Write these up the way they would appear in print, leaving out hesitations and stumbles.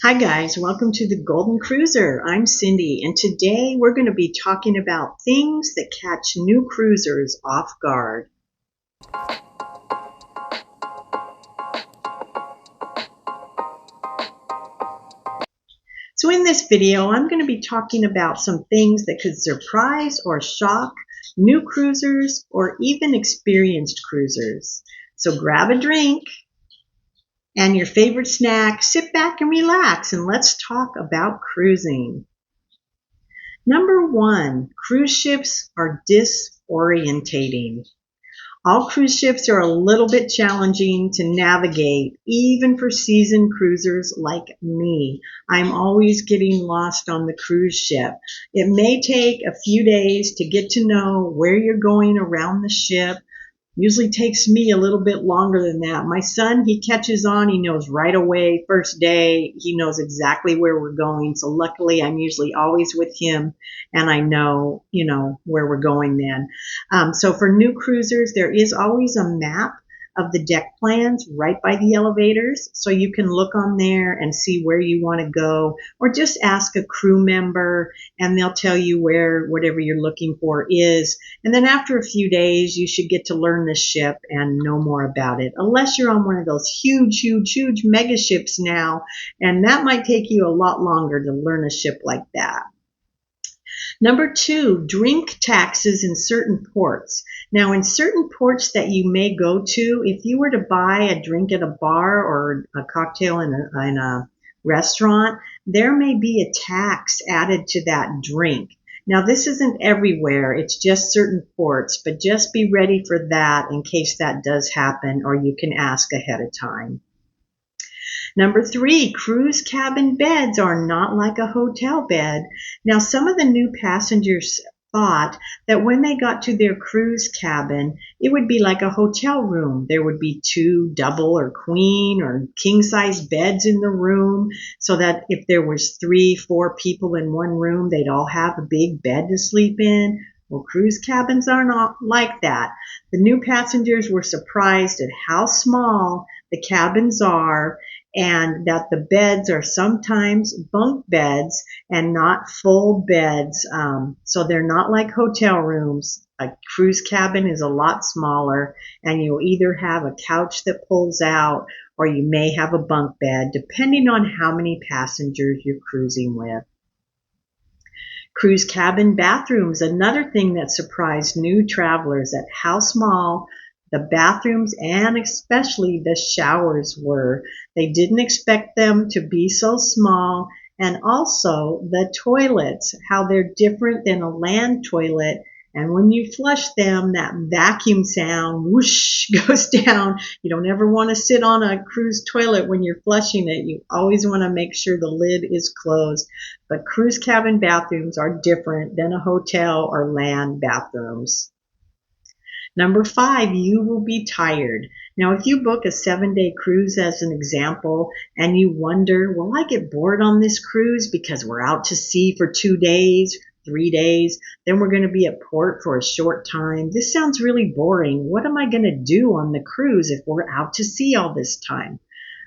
Hi guys, welcome to the Golden Cruiser. I'm Cindy, and today we're going to be talking about things that catch new cruisers off guard. So in this video, I'm going to be talking about some things that could surprise or shock new cruisers or even experienced cruisers. So grab a drink and your favorite snack, sit back and relax, and let's talk about cruising. Number one, cruise ships are disorientating. All cruise ships are a little bit challenging to navigate, even for seasoned cruisers like me. I'm always getting lost on the cruise ship. It may take a few days to get to know where you're going around the ship. Usually takes me a little bit longer than that. My son, he catches on. He knows right away, first day. He knows exactly where we're going. So luckily, I'm usually always with him, and I know, where we're going then. So for new cruisers, there is always a map of the deck plans right by the elevators, so you can look on there and see where you want to go, or just ask a crew member and they'll tell you where whatever you're looking for is. And then after a few days, you should get to learn the ship and know more about it, unless you're on one of those huge mega ships now, and that might take you a lot longer to learn a ship like that. Number two, drink taxes in certain ports. Now, in certain ports that you may go to, if you were to buy a drink at a bar or a cocktail in a restaurant, there may be a tax added to that drink. Now, this isn't everywhere. It's just certain ports, but just be ready for that in case that does happen, or you can ask ahead of time. Number three, cruise cabin beds are not like a hotel bed. Now, some of the new passengers thought that when they got to their cruise cabin, it would be like a hotel room. There would be 2 double or queen or king-size beds in the room, so that if there was 3-4 people in one room, they'd all have a big bed to sleep in. Well, cruise cabins are not like that. The new passengers were surprised at how small the cabins are, and that the beds are sometimes bunk beds and not full beds. So they're not like hotel rooms. A cruise cabin is a lot smaller, and you'll either have a couch that pulls out, or you may have a bunk bed, depending on how many passengers you're cruising with. Cruise cabin bathrooms, another thing that surprised new travelers at how small the bathrooms and especially the showers were. They didn't expect them to be so small. And also the toilets, how they're different than a land toilet. And when you flush them, that vacuum sound whoosh goes down. You don't ever want to sit on a cruise toilet when you're flushing it. You always want to make sure the lid is closed. But cruise cabin bathrooms are different than a hotel or land bathrooms. Number five, you will be tired. Now, if you book a 7-day cruise as an example, and you wonder, will I get bored on this cruise because we're out to sea for 2 days, 3 days, then we're going to be at port for a short time. This sounds really boring. What am I going to do on the cruise if we're out to sea all this time?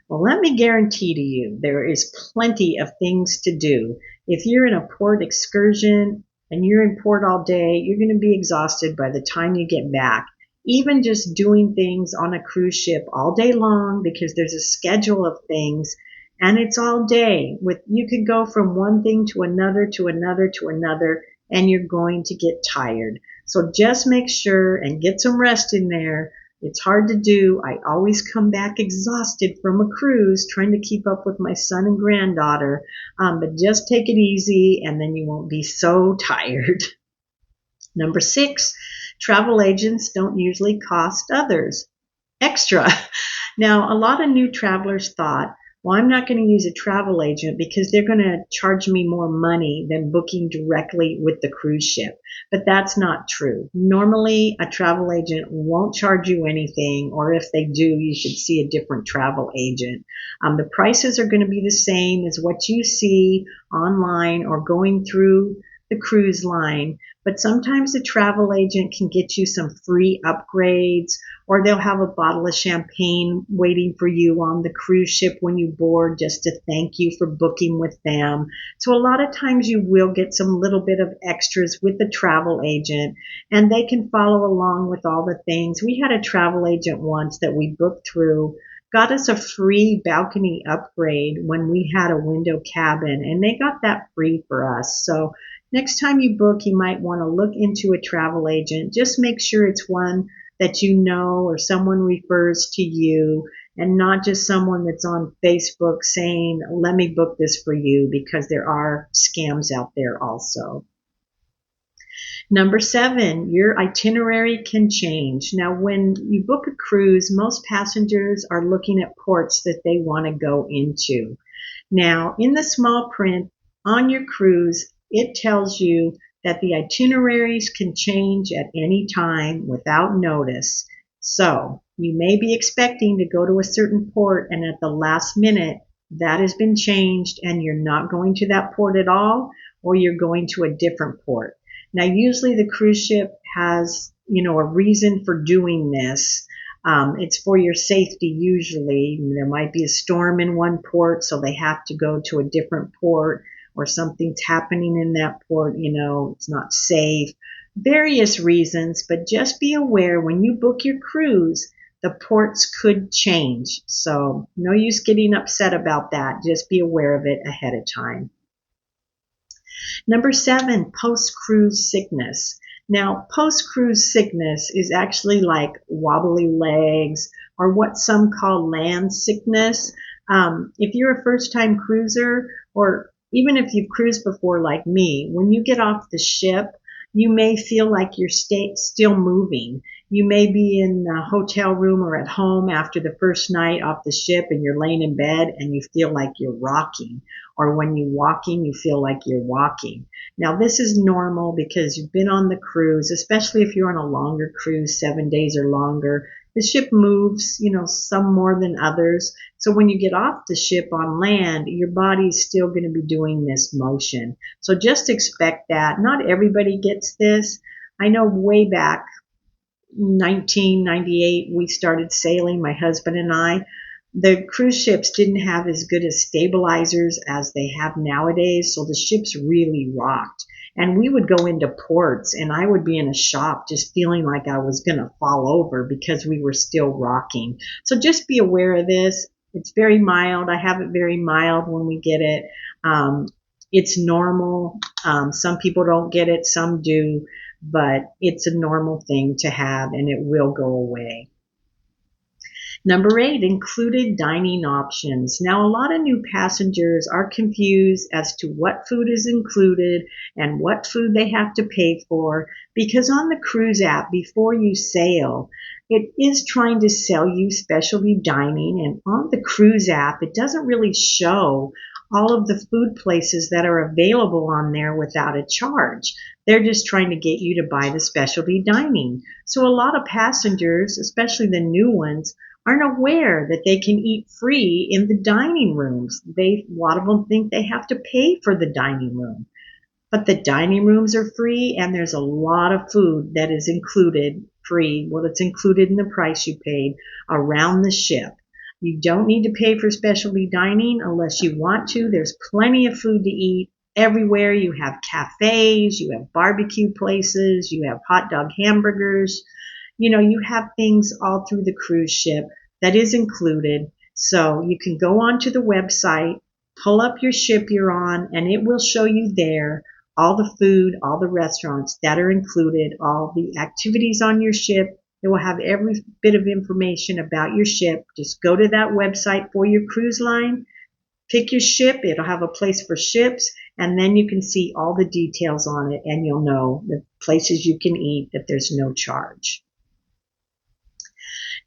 Well, let me guarantee to you, there is plenty of things to do. If you're in a port excursion, and you're in port all day, you're going to be exhausted by the time you get back. Even just doing things on a cruise ship all day long, because there's a schedule of things, and it's all day. You could go from one thing to another to another to another, and you're going to get tired. So just make sure and get some rest in there. It's hard to do. I always come back exhausted from a cruise trying to keep up with my son and granddaughter. But just take it easy, and then you won't be so tired. Number six, travel agents don't usually cost others extra. Now, a lot of new travelers thought, well, I'm not going to use a travel agent because they're going to charge me more money than booking directly with the cruise ship. But that's not true. Normally, a travel agent won't charge you anything, or if they do, you should see a different travel agent. The prices are going to be the same as what you see online or going through the cruise line, but sometimes the travel agent can get you some free upgrades, or they'll have a bottle of champagne waiting for you on the cruise ship when you board just to thank you for booking with them. So a lot of times you will get some little bit of extras with the travel agent, and they can follow along with all the things. We had a travel agent once that we booked through, got us a free balcony upgrade when we had a window cabin, and they got that free for us. So next time you book, you might want to look into a travel agent. Just make sure it's one that you know or someone refers to you, and not just someone that's on Facebook saying, let me book this for you, because there are scams out there also. Number 7, your itinerary can change. Now, when you book a cruise, most passengers are looking at ports that they want to go into. Now, in the small print on your cruise, it tells you that the itineraries can change at any time without notice. So, you may be expecting to go to a certain port, and at the last minute, that has been changed and you're not going to that port at all, or you're going to a different port. Now, usually the cruise ship has, a reason for doing this. It's for your safety usually. There might be a storm in one port, so they have to go to a different port, or something's happening in that port, it's not safe. Various reasons, but just be aware when you book your cruise, the ports could change. So no use getting upset about that. Just be aware of it ahead of time. Number 7, post-cruise sickness. Now, post-cruise sickness is actually like wobbly legs, or what some call land sickness. If you're a first-time cruiser, or even if you've cruised before like me, when you get off the ship, you may feel like you're still moving. You may be in a hotel room or at home after the first night off the ship, and you're laying in bed and you feel like you're rocking. Or when you're walking, you feel like you're walking. Now, this is normal because you've been on the cruise, especially if you're on a longer cruise, 7 days or longer. The ship moves, some more than others. So when you get off the ship on land, your body's still going to be doing this motion. So just expect that. Not everybody gets this. I know way back, 1998, we started sailing, my husband and I. The cruise ships didn't have as good as stabilizers as they have nowadays, so the ships really rocked. And we would go into ports, and I would be in a shock just feeling like I was going to fall over because we were still rocking. So just be aware of this. It's very mild. I have it very mild when we get it. It's normal. Some people don't get it, some do, but it's a normal thing to have, and it will go away. Number 8, included dining options. Now, a lot of new passengers are confused as to what food is included and what food they have to pay for, because on the cruise app, before you sail, it is trying to sell you specialty dining, and on the cruise app, it doesn't really show all of the food places that are available on there without a charge. They're just trying to get you to buy the specialty dining. So a lot of passengers, especially the new ones, aren't aware that they can eat free in the dining rooms. A lot of them think they have to pay for the dining room. But the dining rooms are free, and there's a lot of food that is included free. Well, it's included in the price you paid around the ship. You don't need to pay for specialty dining unless you want to. There's plenty of food to eat everywhere. You have cafes, you have barbecue places, you have hot dog hamburgers. You have things all through the cruise ship that is included. So you can go onto the website, pull up your ship you're on, and it will show you there all the food, all the restaurants that are included, all the activities on your ship. It will have every bit of information about your ship. Just go to that website for your cruise line, pick your ship. It'll have a place for ships, and then you can see all the details on it, and you'll know the places you can eat, that there's no charge.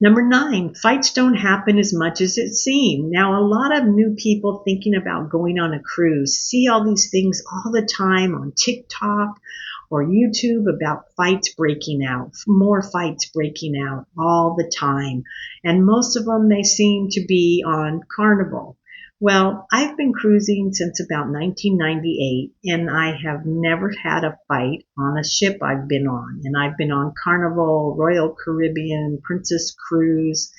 Number 9, fights don't happen as much as it seems. Now, a lot of new people thinking about going on a cruise see all these things all the time on TikTok or YouTube about fights breaking out, more fights breaking out all the time. And most of them, they seem to be on Carnival. Well, I've been cruising since about 1998, and I have never had a fight on a ship I've been on. And I've been on Carnival, Royal Caribbean, Princess Cruise,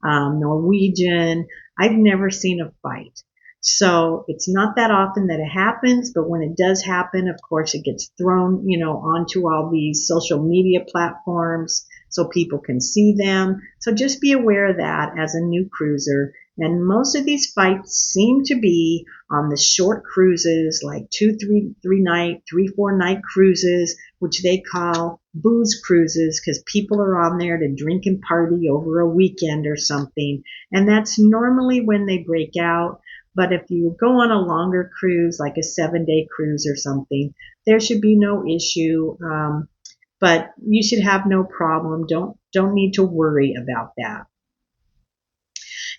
Norwegian. I've never seen a fight. So it's not that often that it happens, but when it does happen, of course, it gets thrown, onto all these social media platforms so people can see them. So just be aware of that as a new cruiser. And most of these fights seem to be on the short cruises, like 4 night cruises, which they call booze cruises, because people are on there to drink and party over a weekend or something. And that's normally when they break out. But if you go on a longer cruise, like a 7-day cruise or something, there should be no issue. But you should have no problem. Don't need to worry about that.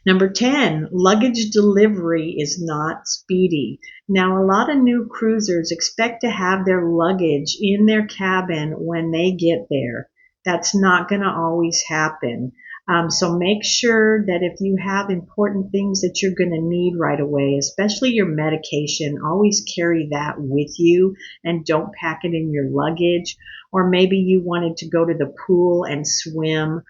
Number 10, luggage delivery is not speedy. Now, a lot of new cruisers expect to have their luggage in their cabin when they get there. That's not going to always happen. So make sure that if you have important things that you're going to need right away, especially your medication, always carry that with you and don't pack it in your luggage. Or maybe you wanted to go to the pool and swim,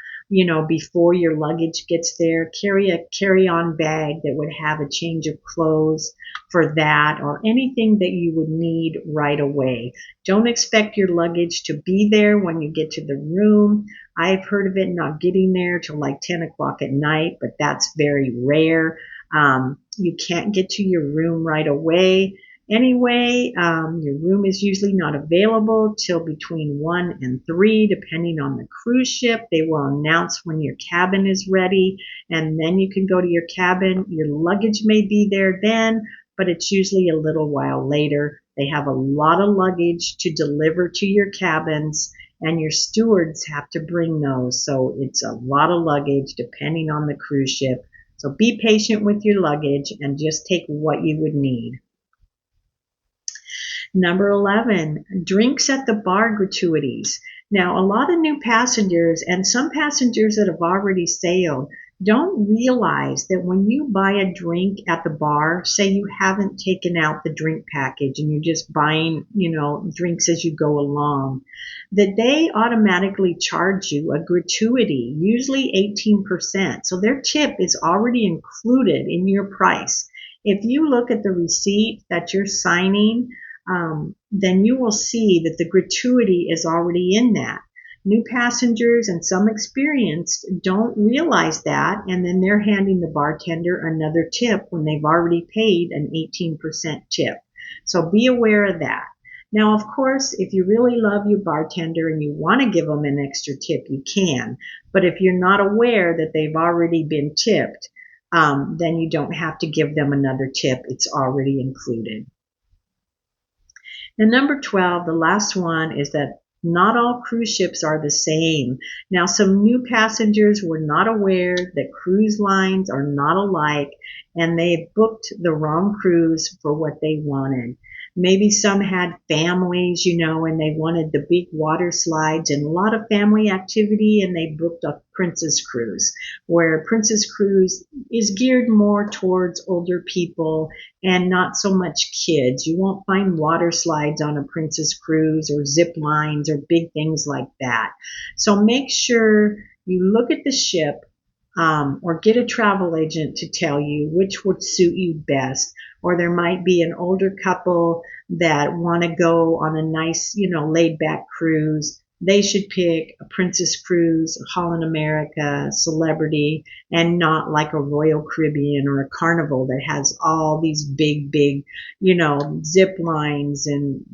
before your luggage gets there. Carry a carry-on bag that would have a change of clothes for that, or anything that you would need right away. Don't expect your luggage to be there when you get to the room. I've heard of it not getting there till like 10 o'clock at night, but that's very rare. You can't get to your room right away. Anyway, your room is usually not available till between 1 and 3, depending on the cruise ship. They will announce when your cabin is ready, and then you can go to your cabin. Your luggage may be there then, but it's usually a little while later. They have a lot of luggage to deliver to your cabins, and your stewards have to bring those. So it's a lot of luggage depending on the cruise ship. So be patient with your luggage and just take what you would need. Number 11, drinks at the bar gratuities. Now, a lot of new passengers and some passengers that have already sailed don't realize that when you buy a drink at the bar, say you haven't taken out the drink package and you're just buying, drinks as you go along, that they automatically charge you a gratuity, usually 18%. So their tip is already included in your price. If you look at the receipt that you're signing, then you will see that the gratuity is already in that. New passengers and some experienced don't realize that, and then they're handing the bartender another tip when they've already paid an 18% tip. So be aware of that. Now, of course, if you really love your bartender and you want to give them an extra tip, you can. But if you're not aware that they've already been tipped, then you don't have to give them another tip. It's already included. And number 12, the last one, is that not all cruise ships are the same. Now, some new passengers were not aware that cruise lines are not alike, and they booked the wrong cruise for what they wanted. Maybe some had families, and they wanted the big water slides and a lot of family activity, and they booked a Princess Cruise, where Princess Cruise is geared more towards older people and not so much kids. You won't find water slides on a Princess Cruise or zip lines or big things like that. So make sure you look at the ship, or get a travel agent to tell you which would suit you best. Or there might be an older couple that want to go on a nice, laid back cruise. They should pick a Princess Cruise, a Holland America, Celebrity, and not like a Royal Caribbean or a Carnival that has all these big, zip lines and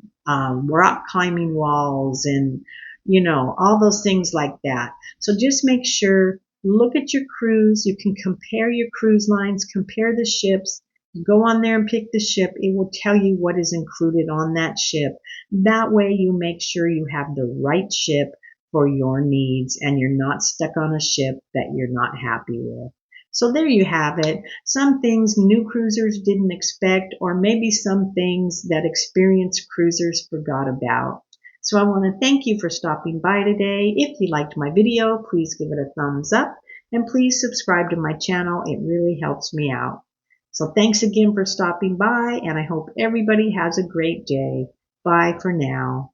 rock climbing walls and, all those things like that. So just make sure, look at your cruise. You can compare your cruise lines, compare the ships. Go on there and pick the ship. It will tell you what is included on that ship. That way you make sure you have the right ship for your needs and you're not stuck on a ship that you're not happy with. So there you have it. Some things new cruisers didn't expect, or maybe some things that experienced cruisers forgot about. So I want to thank you for stopping by today. If you liked my video, please give it a thumbs up and please subscribe to my channel. It really helps me out. So thanks again for stopping by, and I hope everybody has a great day. Bye for now.